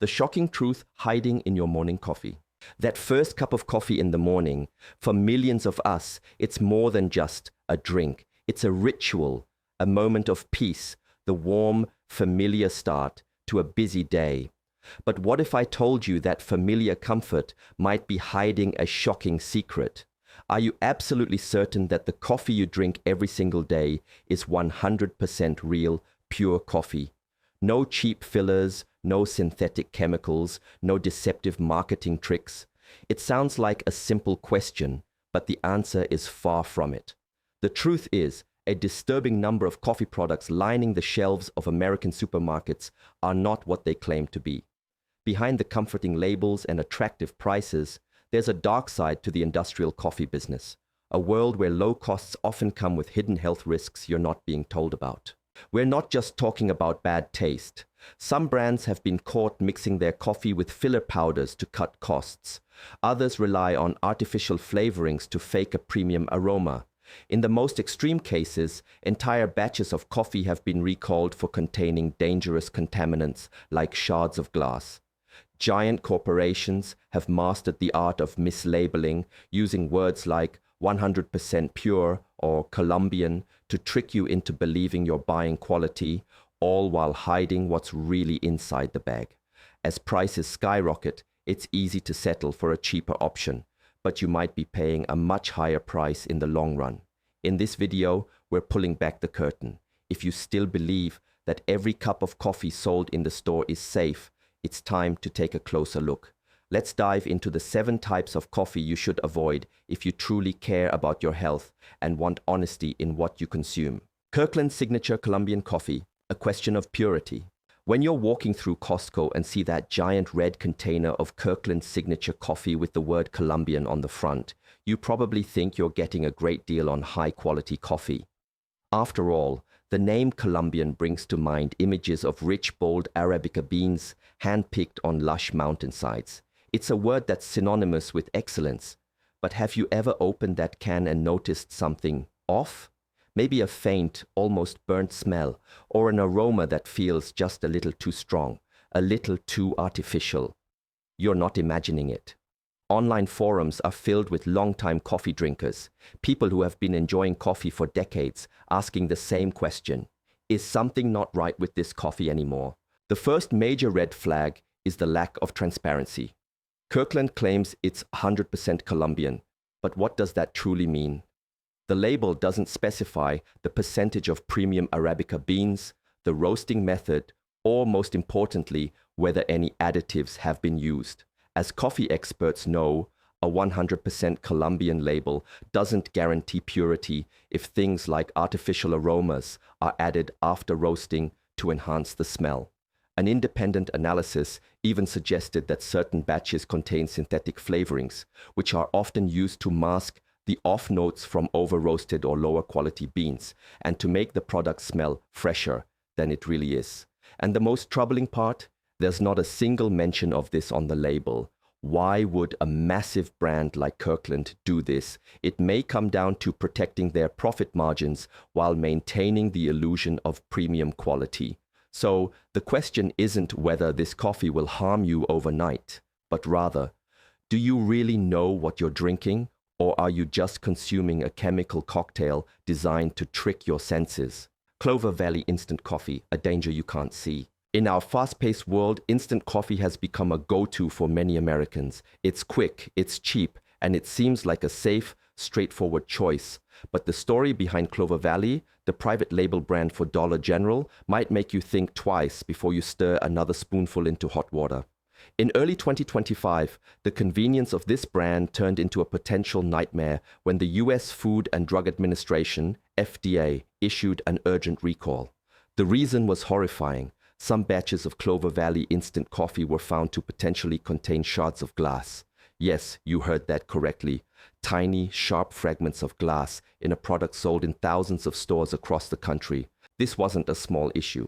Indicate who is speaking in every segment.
Speaker 1: The shocking truth hiding in your morning coffee. That first cup of coffee in the morning, for millions of us, it's more than just a drink. It's a ritual, a moment of peace, the warm, familiar start to a busy day. But what if I told you that familiar comfort might be hiding a shocking secret? Are you absolutely certain that the coffee you drink every single day is 100% real, pure coffee? No cheap fillers, no synthetic chemicals, no deceptive marketing tricks. It sounds like a simple question, but the answer is far from it. The truth is, a disturbing number of coffee products lining the shelves of American supermarkets are not what they claim to be. Behind the comforting labels and attractive prices, there's a dark side to the industrial coffee business, a world where low costs often come with hidden health risks you're not being told about. We're not just talking about bad taste. Some brands have been caught mixing their coffee with filler powders to cut costs. Others rely on artificial flavorings to fake a premium aroma. In the most extreme cases, entire batches of coffee have been recalled for containing dangerous contaminants like shards of glass. Giant corporations have mastered the art of mislabeling, using words like 100% pure or Colombian to trick you into believing you're buying quality, all while hiding what's really inside the bag. As prices skyrocket, it's easy to settle for a cheaper option, but you might be paying a much higher price in the long run. In this video, we're pulling back the curtain. If you still believe that every cup of coffee sold in the store is safe, it's time to take a closer look. Let's dive into the 7 types of coffee you should avoid if you truly care about your health and want honesty in what you consume. Kirkland Signature Colombian Coffee, a question of purity. When you're walking through Costco and see that giant red container of Kirkland Signature coffee with the word Colombian on the front, you probably think you're getting a great deal on high-quality coffee. After all, the name Colombian brings to mind images of rich, bold Arabica beans hand-picked on lush mountainsides. It's a word that's synonymous with excellence. But have you ever opened that can and noticed something off? Maybe a faint, almost burnt smell, or an aroma that feels just a little too strong, a little too artificial. You're not imagining it. Online forums are filled with longtime coffee drinkers, people who have been enjoying coffee for decades, asking the same question: is something not right with this coffee anymore? The first major red flag is the lack of transparency. Kirkland claims it's 100% Colombian, but what does that truly mean? The label doesn't specify the percentage of premium Arabica beans, the roasting method, or most importantly, whether any additives have been used. As coffee experts know, a 100% Colombian label doesn't guarantee purity if things like artificial aromas are added after roasting to enhance the smell. An independent analysis even suggested that certain batches contain synthetic flavorings, which are often used to mask the off notes from over-roasted or lower quality beans and to make the product smell fresher than it really is. And the most troubling part? There's not a single mention of this on the label. Why would a massive brand like Kirkland do this? It may come down to protecting their profit margins while maintaining the illusion of premium quality. So the question isn't whether this coffee will harm you overnight, but rather, do you really know what you're drinking, or are you just consuming a chemical cocktail designed to trick your senses? Clover Valley instant coffee, a danger you can't see. In our fast-paced world, instant coffee has become a go-to for many Americans. It's quick, it's cheap, and it seems like a safe, straightforward choice. But the story behind Clover Valley, the private label brand for Dollar General, might make you think twice before you stir another spoonful into hot water. In early 2025, the convenience of this brand turned into a potential nightmare when the US Food and Drug Administration, FDA, issued an urgent recall. The reason was horrifying. Some batches of Clover Valley instant coffee were found to potentially contain shards of glass. Yes, you heard that correctly. Tiny, sharp fragments of glass in a product sold in thousands of stores across the country. This wasn't a small issue.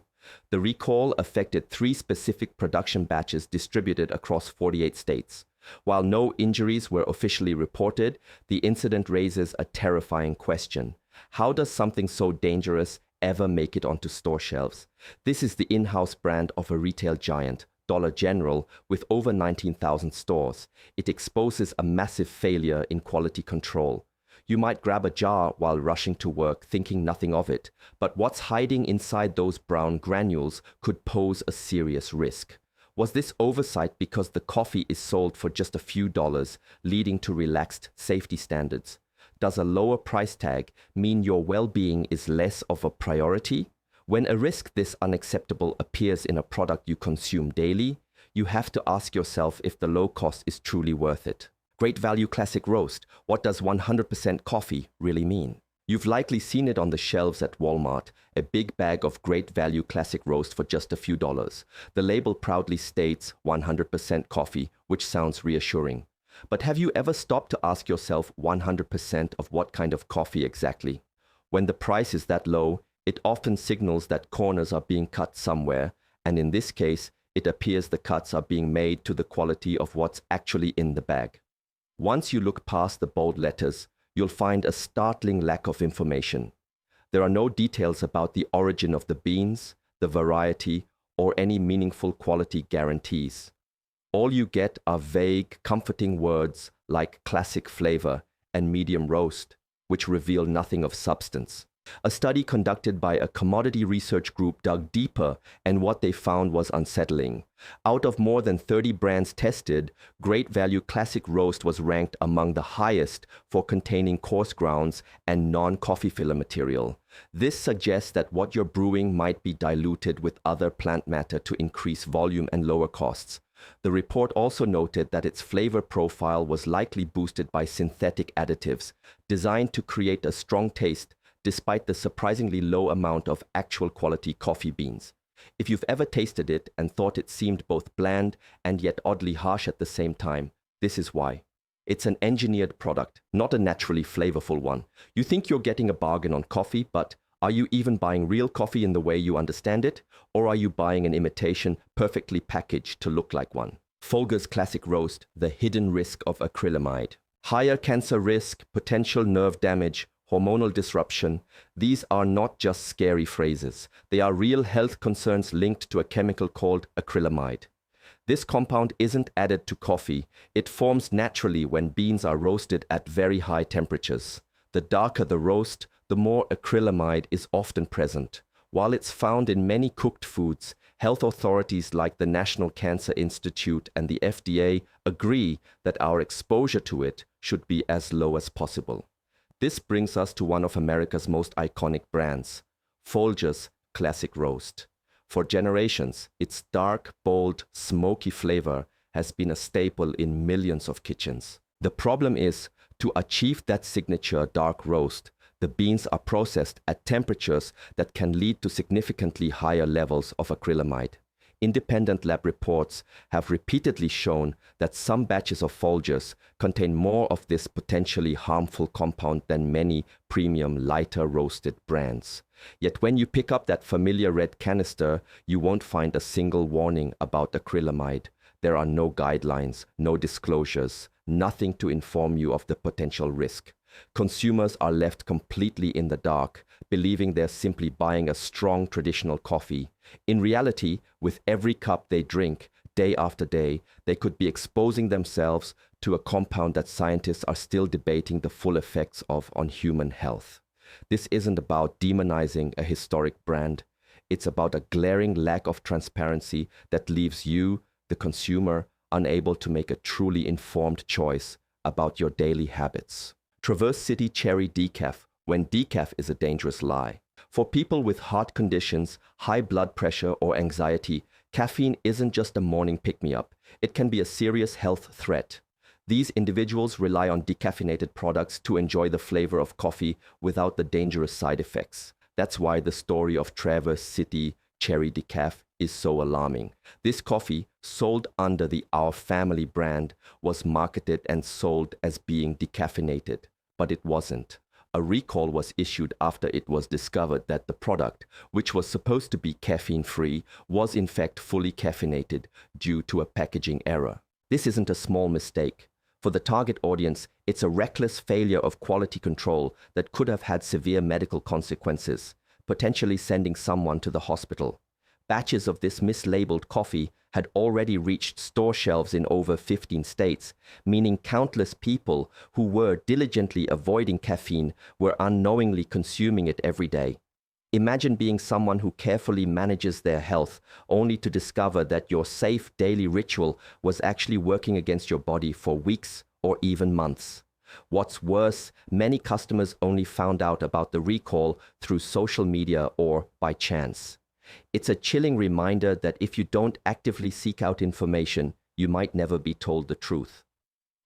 Speaker 1: The recall affected 3 specific production batches distributed across 48 states. While no injuries were officially reported, the incident raises a terrifying question. How does something so dangerous ever make it onto store shelves? This is the in-house brand of a retail giant, Dollar General with over 19,000 stores. It exposes a massive failure in quality control. You might grab a jar while rushing to work, thinking nothing of it, but what's hiding inside those brown granules could pose a serious risk. Was this oversight because the coffee is sold for just a few dollars, leading to relaxed safety standards? Does a lower price tag mean your well-being is less of a priority? When a risk this unacceptable appears in a product you consume daily, you have to ask yourself if the low cost is truly worth it. Great Value Classic Roast. What does 100% coffee really mean? You've likely seen it on the shelves at Walmart, a big bag of Great Value Classic Roast for just a few dollars. The label proudly states 100% coffee, which sounds reassuring. But have you ever stopped to ask yourself 100% of what kind of coffee exactly? When the price is that low, it often signals that corners are being cut somewhere, and in this case, it appears the cuts are being made to the quality of what's actually in the bag. Once you look past the bold letters, you'll find a startling lack of information. There are no details about the origin of the beans, the variety, or any meaningful quality guarantees. All you get are vague, comforting words like classic flavor and medium roast, which reveal nothing of substance. A study conducted by a commodity research group dug deeper, and what they found was unsettling. Out of more than 30 brands tested, Great Value Classic Roast was ranked among the highest for containing coarse grounds and non-coffee filler material. This suggests that what you're brewing might be diluted with other plant matter to increase volume and lower costs. The report also noted that its flavor profile was likely boosted by synthetic additives, designed to create a strong taste despite the surprisingly low amount of actual quality coffee beans. If you've ever tasted it and thought it seemed both bland and yet oddly harsh at the same time, this is why. It's an engineered product, not a naturally flavorful one. You think you're getting a bargain on coffee, but are you even buying real coffee in the way you understand it? Or are you buying an imitation perfectly packaged to look like one? Folgers Classic Roast, the hidden risk of acrylamide. Higher cancer risk, potential nerve damage, hormonal disruption, these are not just scary phrases. They are real health concerns linked to a chemical called acrylamide. This compound isn't added to coffee. It forms naturally when beans are roasted at very high temperatures. The darker the roast, the more acrylamide is often present. While it's found in many cooked foods, health authorities like the National Cancer Institute and the FDA agree that our exposure to it should be as low as possible. This brings us to one of America's most iconic brands, Folgers Classic Roast. For generations, its dark, bold, smoky flavor has been a staple in millions of kitchens. The problem is, to achieve that signature dark roast, the beans are processed at temperatures that can lead to significantly higher levels of acrylamide. Independent lab reports have repeatedly shown that some batches of Folgers contain more of this potentially harmful compound than many premium lighter roasted brands. Yet when you pick up that familiar red canister, you won't find a single warning about acrylamide. There are no guidelines, no disclosures, nothing to inform you of the potential risk. Consumers are left completely in the dark, believing they're simply buying a strong traditional coffee. In reality, with every cup they drink, day after day, they could be exposing themselves to a compound that scientists are still debating the full effects of on human health. This isn't about demonizing a historic brand. It's about a glaring lack of transparency that leaves you, the consumer, unable to make a truly informed choice about your daily habits. Traverse City Cherry Decaf, when decaf is a dangerous lie. For people with heart conditions, high blood pressure, or anxiety, caffeine isn't just a morning pick-me-up. It can be a serious health threat. These individuals rely on decaffeinated products to enjoy the flavor of coffee without the dangerous side effects. That's why the story of Traverse City Cherry Decaf is so alarming. This coffee, sold under the Our Family brand, was marketed and sold as being decaffeinated, but it wasn't. A recall was issued after it was discovered that the product, which was supposed to be caffeine-free, was in fact fully caffeinated due to a packaging error. This isn't a small mistake. For the target audience, it's a reckless failure of quality control that could have had severe medical consequences, potentially sending someone to the hospital. Batches of this mislabeled coffee had already reached store shelves in over 15 states, meaning countless people who were diligently avoiding caffeine were unknowingly consuming it every day. Imagine being someone who carefully manages their health, only to discover that your safe daily ritual was actually working against your body for weeks or even months. What's worse, many customers only found out about the recall through social media or by chance. It's a chilling reminder that if you don't actively seek out information, you might never be told the truth.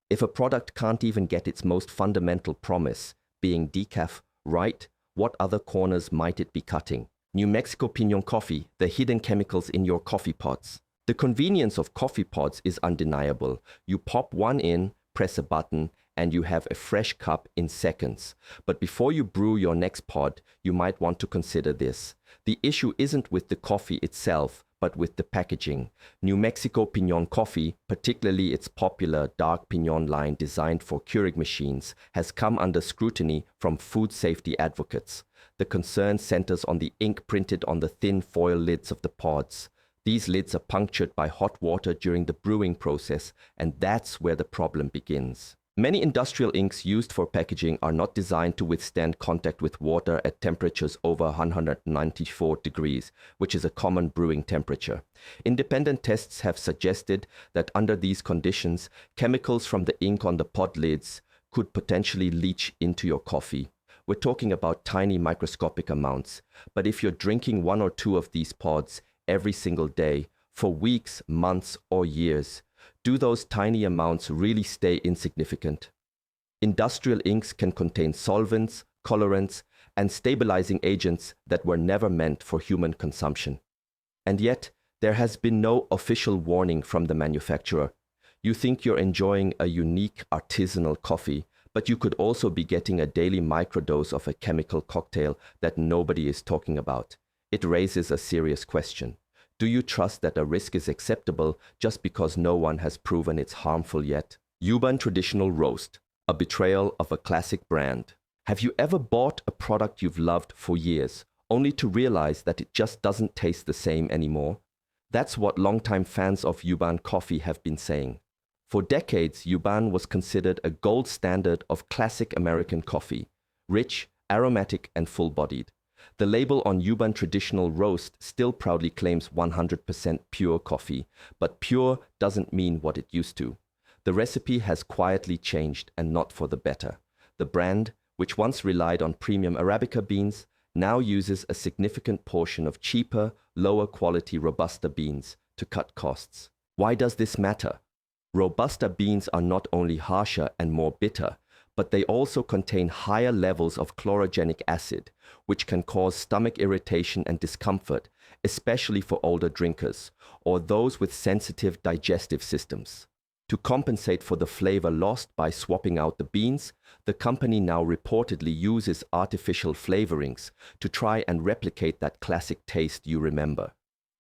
Speaker 1: If a product can't even get its most fundamental promise, being decaf, right, what other corners might it be cutting? New Mexico Pinon coffee, the hidden chemicals in your coffee pods. The convenience of coffee pods is undeniable. You pop one in, press a button, and you have a fresh cup in seconds. But before you brew your next pod, you might want to consider this. The issue isn't with the coffee itself, but with the packaging. New Mexico Pinon coffee, particularly its popular dark Pinon line designed for Keurig machines, has come under scrutiny from food safety advocates. The concern centers on the ink printed on the thin foil lids of the pods. These lids are punctured by hot water during the brewing process, and that's where the problem begins. Many industrial inks used for packaging are not designed to withstand contact with water at temperatures over 194 degrees, which is a common brewing temperature. Independent tests have suggested that under these conditions, chemicals from the ink on the pod lids could potentially leach into your coffee. We're talking about tiny microscopic amounts, but if you're drinking one or two of these pods every single day for weeks, months, or years, do those tiny amounts really stay insignificant? Industrial inks can contain solvents, colorants, and stabilizing agents that were never meant for human consumption. And yet, there has been no official warning from the manufacturer. You think you're enjoying a unique artisanal coffee, but you could also be getting a daily microdose of a chemical cocktail that nobody is talking about. It raises a serious question. Do you trust that a risk is acceptable just because no one has proven it's harmful yet? Yuban Traditional Roast, a betrayal of a classic brand. Have you ever bought a product you've loved for years, only to realize that it just doesn't taste the same anymore? That's what longtime fans of Yuban coffee have been saying. For decades, Yuban was considered a gold standard of classic American coffee, rich, aromatic, and full-bodied. The label on Yuban Traditional Roast still proudly claims 100% pure coffee, but pure doesn't mean what it used to. The recipe has quietly changed, and not for the better. The brand, which once relied on premium Arabica beans, now uses a significant portion of cheaper, lower quality Robusta beans to cut costs. Why does this matter? Robusta beans are not only harsher and more bitter, but they also contain higher levels of chlorogenic acid, which can cause stomach irritation and discomfort, especially for older drinkers or those with sensitive digestive systems. To compensate for the flavor lost by swapping out the beans, the company now reportedly uses artificial flavorings to try and replicate that classic taste you remember.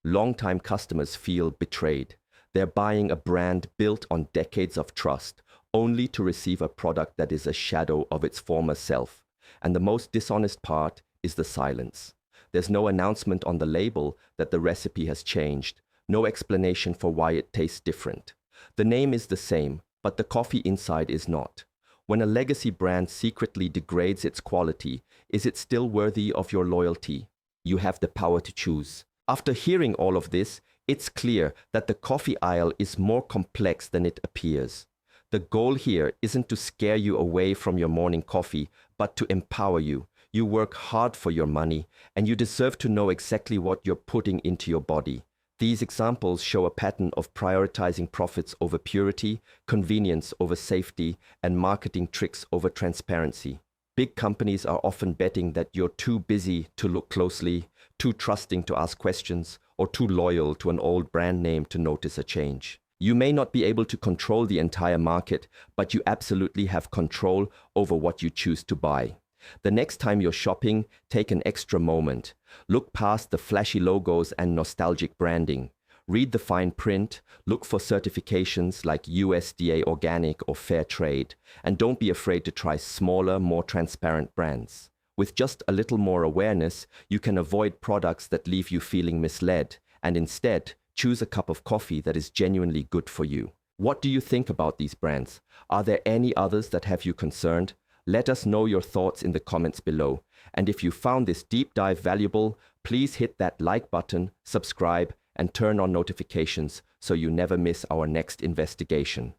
Speaker 1: Longtime customers feel betrayed. They're buying a brand built on decades of trust, only to receive a product that is a shadow of its former self. And the most dishonest part is the silence. There's no announcement on the label that the recipe has changed, no explanation for why it tastes different. The name is the same, but the coffee inside is not. When a legacy brand secretly degrades its quality, is it still worthy of your loyalty? You have the power to choose. After hearing all of this, it's clear that the coffee aisle is more complex than it appears. The goal here isn't to scare you away from your morning coffee, but to empower you. You work hard for your money, and you deserve to know exactly what you're putting into your body. These examples show a pattern of prioritizing profits over purity, convenience over safety, and marketing tricks over transparency. Big companies are often betting that you're too busy to look closely, too trusting to ask questions, or too loyal to an old brand name to notice a change. You may not be able to control the entire market, but you absolutely have control over what you choose to buy. The next time you're shopping, take an extra moment. Look past the flashy logos and nostalgic branding. Read the fine print, look for certifications like USDA Organic or Fair Trade, and don't be afraid to try smaller, more transparent brands. With just a little more awareness, you can avoid products that leave you feeling misled and instead choose a cup of coffee that is genuinely good for you. What do you think about these brands? Are there any others that have you concerned? Let us know your thoughts in the comments below. And if you found this deep dive valuable, please hit that like button, subscribe, and turn on notifications so you never miss our next investigation.